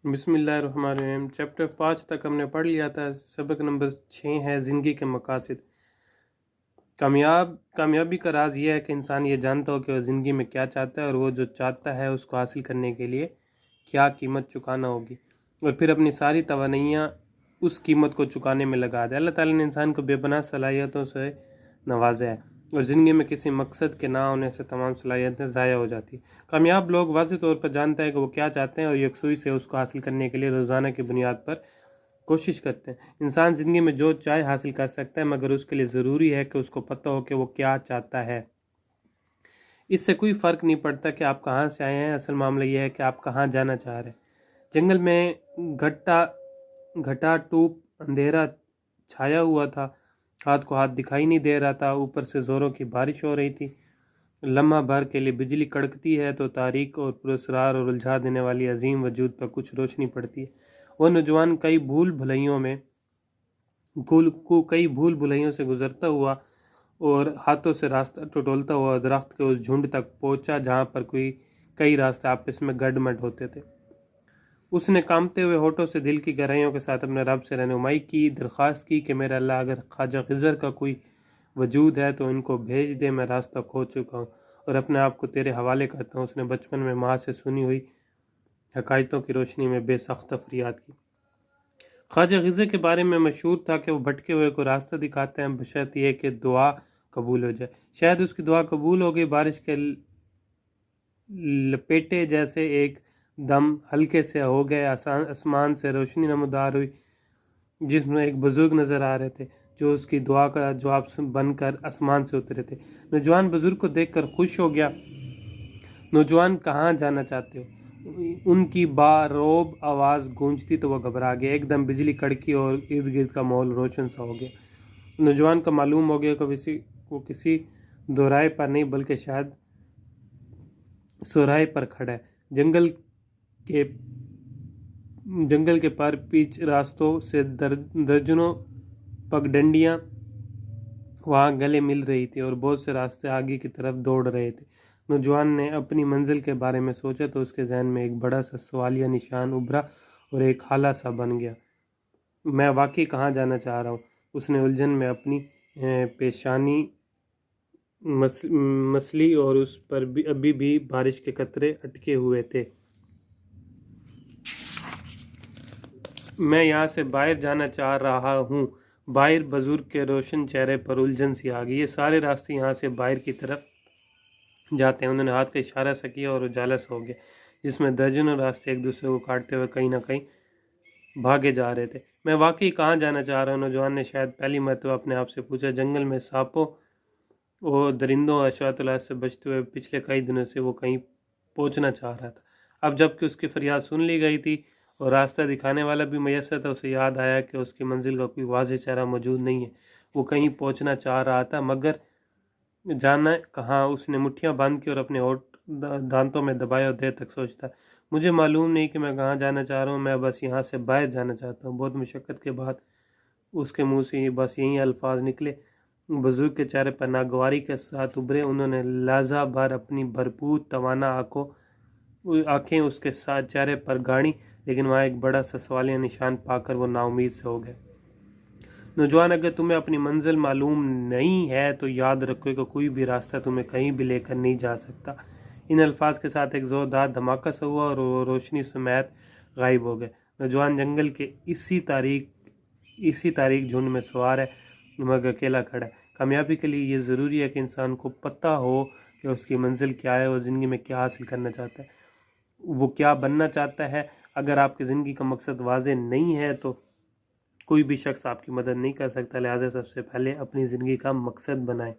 بسم اللہ الرحمن الرحیم۔ چیپٹر 5 تک ہم نے پڑھ لیا تھا۔ سبق نمبر 6 ہے زندگی کے مقاصد۔ کامیابی کا راز یہ ہے کہ انسان یہ جانتا ہو کہ وہ زندگی میں کیا چاہتا ہے اور وہ جو چاہتا ہے اس کو حاصل کرنے کے لیے کیا قیمت چکانا ہوگی، اور پھر اپنی ساری توانائیاں اس قیمت کو چکانے میں لگا دے۔ اللہ تعالیٰ نے انسان کو بے پناہ صلاحیتوں سے نوازا ہے، اور زندگی میں کسی مقصد کے نہ ہونے سے تمام صلاحیتیں ضائع ہو جاتی ہیں۔ کامیاب لوگ واضح طور پر جانتے ہیں کہ وہ کیا چاہتے ہیں اور یکسوئی سے اس کو حاصل کرنے کے لیے روزانہ کی بنیاد پر کوشش کرتے ہیں۔ انسان زندگی میں جو چاہے حاصل کر سکتا ہے، مگر اس کے لیے ضروری ہے کہ اس کو پتہ ہو کہ وہ کیا چاہتا ہے۔ اس سے کوئی فرق نہیں پڑتا کہ آپ کہاں سے آئے ہیں، اصل معاملہ یہ ہے کہ آپ کہاں جانا چاہ رہے ہیں۔ جنگل میں گھٹا ٹوپ اندھیرا چھایا ہوا تھا، ہاتھ کو ہاتھ دکھائی نہیں دے رہا تھا، اوپر سے زوروں کی بارش ہو رہی تھی۔ لمحہ بھر کے لیے بجلی کڑکتی ہے تو تاریک اور پراسرار اور الجھا دینے والی عظیم وجود پر کچھ روشنی پڑتی ہے۔ وہ نوجوان کئی بھول بھلائیوں سے گزرتا ہوا اور ہاتھوں سے راستہ ٹٹولتا ہوا درخت کے اس جھنڈ تک پہنچا جہاں پر کئی راستے آپس میں گڈ مڈ ہوتے تھے۔ اس نے کانپتے ہوئے ہونٹوں سے دل کی گہرائیوں کے ساتھ اپنے رب سے رہنمائی کی، درخواست کی کہ میرے اللہ، اگر خواجہ خضر کا کوئی وجود ہے تو ان کو بھیج دے، میں راستہ کھو چکا ہوں اور اپنے آپ کو تیرے حوالے کرتا ہوں۔ اس نے بچپن میں ماں سے سنی ہوئی حکایتوں کی روشنی میں بے سخت فریاد کی۔ خواجہ خضر کے بارے میں مشہور تھا کہ وہ بھٹکے ہوئے کو راستہ دکھاتے ہیں، بشرط یہ کہ دعا قبول ہو جائے۔ شاید اس کی دعا قبول ہو گئی۔ بارش کے لپیٹے جیسے ایک دم ہلکے سے ہو گئے، آسمان سے روشنی نمودار ہوئی جس میں ایک بزرگ نظر آ رہے تھے جو اس کی دعا کا جواب بن کر آسمان سے اترے تھے۔ نوجوان بزرگ کو دیکھ کر خوش ہو گیا۔ نوجوان، کہاں جانا چاہتے ہو؟ ان کی باروب آواز گونجتی تو وہ گھبرا گیا۔ ایک دم بجلی کڑکی اور ارد گرد کا ماحول روشن سا ہو گیا۔ نوجوان کو معلوم ہو گیا کہ وہ کسی دورائے پر نہیں بلکہ شاید سورائے پر کھڑا ہے۔ جنگل کے پر پیچ راستوں سے درجنوں پگڈنڈیاں وہاں گلے مل رہی تھی اور بہت سے راستے آگے کی طرف دوڑ رہے تھے۔ نوجوان نے اپنی منزل کے بارے میں سوچا تو اس کے ذہن میں ایک بڑا سا سوالیہ نشان ابھرا اور ایک حالہ سا بن گیا۔ میں واقعی کہاں جانا چاہ رہا ہوں؟ اس نے الجھن میں اپنی پیشانی مسلی اور اس پر ابھی بھی بارش کے قطرے اٹکے ہوئے تھے۔ میں یہاں سے باہر جانا چاہ رہا ہوں۔ باہر؟ بزرگ کے روشن چہرے پر الجھن سی آ گئی۔ یہ سارے راستے یہاں سے باہر کی طرف جاتے ہیں۔ انہوں نے ہاتھ کا اشارہ سا کیا اور اجالا سا ہو گیا جس میں درجنوں راستے ایک دوسرے کو کاٹتے ہوئے کہیں نہ کہیں بھاگے جا رہے تھے۔ میں واقعی کہاں جانا چاہ رہا ہوں؟ نوجوان نے شاید پہلی مرتبہ اپنے آپ سے پوچھا۔ جنگل میں سانپوں اور درندوں اور اشواط اللہ سے بچتے ہوئے پچھلے کئی دنوں سے وہ کہیں پہنچنا چاہ رہا تھا۔ اب جب کہ اس کی فریاد سن لی گئی تھی اور راستہ دکھانے والا بھی میسر تھا، اسے یاد آیا کہ اس کی منزل کا کوئی واضح چہرہ موجود نہیں ہے۔ وہ کہیں پہنچنا چاہ رہا تھا مگر جانا کہاں؟ اس نے مٹھیاں باندھ کی اور اپنے ہونٹ دانتوں میں دبائے اور دیر تک سوچتا۔ مجھے معلوم نہیں کہ میں کہاں جانا چاہ رہا ہوں، میں بس یہاں سے باہر جانا چاہتا ہوں۔ بہت مشقت کے بعد اس کے منہ سے بس یہی الفاظ نکلے۔ بزرگ کے چہرے پر ناگواری کے ساتھ ابھرے۔ انہوں نے لحظہ بھر اپنی بھرپور توانا آنکھیں اس کے ساتھ چہرے پر گاڑی، لیکن وہاں ایک بڑا سا سوالیہ نشان پا کر وہ نا امید سے ہو گئے۔ نوجوان، اگر تمہیں اپنی منزل معلوم نہیں ہے تو یاد رکھو کہ کوئی بھی راستہ تمہیں کہیں بھی لے کر نہیں جا سکتا۔ ان الفاظ کے ساتھ ایک زوردار دھماکہ سا ہوا اور وہ روشنی سمیت غائب ہو گئے۔ نوجوان جنگل کے اسی تاریک جھنڈ میں سوار ہے مگر اکیلا کھڑا ہے۔ کامیابی کے لیے یہ ضروری ہے کہ انسان کو پتہ ہو کہ اس کی منزل کیا ہے، وہ زندگی میں کیا حاصل کرنا چاہتا ہے، وہ کیا بننا چاہتا ہے۔ اگر آپ کی زندگی کا مقصد واضح نہیں ہے تو کوئی بھی شخص آپ کی مدد نہیں کر سکتا، لہٰذا سب سے پہلے اپنی زندگی کا مقصد بنائیں۔